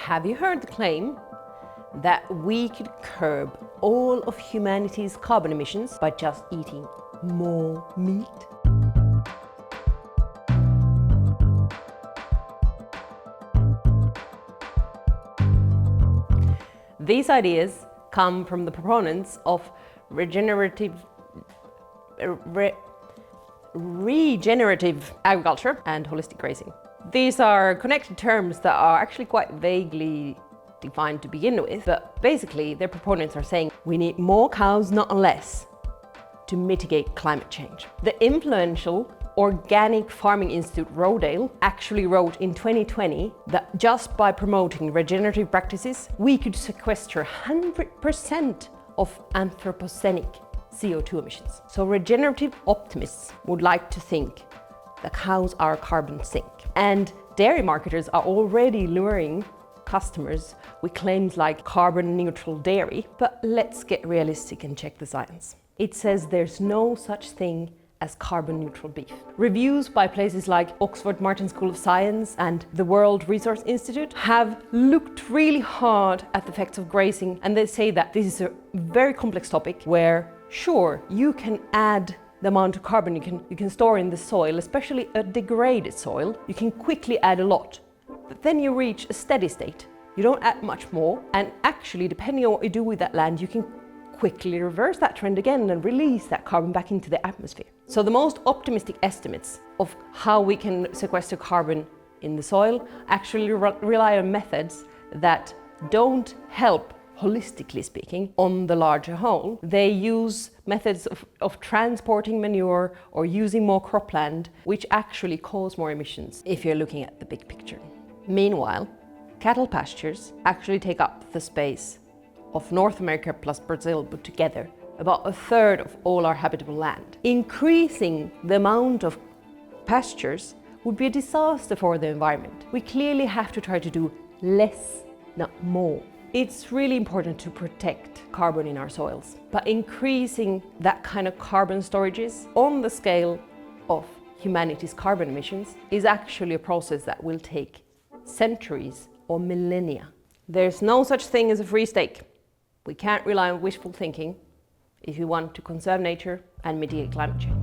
Have you heard the claim that we could curb all of humanity's carbon emissions by just eating more meat? These ideas come from the proponents of regenerative agriculture and holistic grazing. These are connected terms that are actually quite vaguely defined to begin with, but basically their proponents are saying we need more cows, not less, to mitigate climate change. The influential Organic Farming Institute Rodale actually wrote in 2020 that just by promoting regenerative practices, we could sequester 100% of anthropogenic CO2 emissions. So regenerative optimists would like to think that cows are a carbon sink. And dairy marketers are already luring customers with claims like carbon neutral dairy. But let's get realistic and check the science. It says there's no such thing as carbon neutral beef. Reviews by places like Oxford Martin School of Science and the World Resource Institute have looked really hard at the effects of grazing, and they say that this is a very complex topic where, sure, you can add the amount of carbon you can store in the soil, especially a degraded soil. You can quickly add a lot, but then you reach a steady state. You don't add much more, and actually, depending on what you do with that land, you can quickly reverse that trend again and release that carbon back into the atmosphere. So the most optimistic estimates of how we can sequester carbon in the soil actually rely on methods that don't help, holistically speaking, on the larger whole. They use methods of transporting manure or using more cropland, which actually cause more emissions if you're looking at the big picture. Meanwhile, cattle pastures actually take up the space of North America plus Brazil put together, about a third of all our habitable land. Increasing the amount of pastures would be a disaster for the environment. We clearly have to try to do less, not more. It's really important to protect carbon in our soils, but increasing that kind of carbon storages on the scale of humanity's carbon emissions is actually a process that will take centuries or millennia. There's no such thing as a free steak. We can't rely on wishful thinking if we want to conserve nature and mitigate climate change.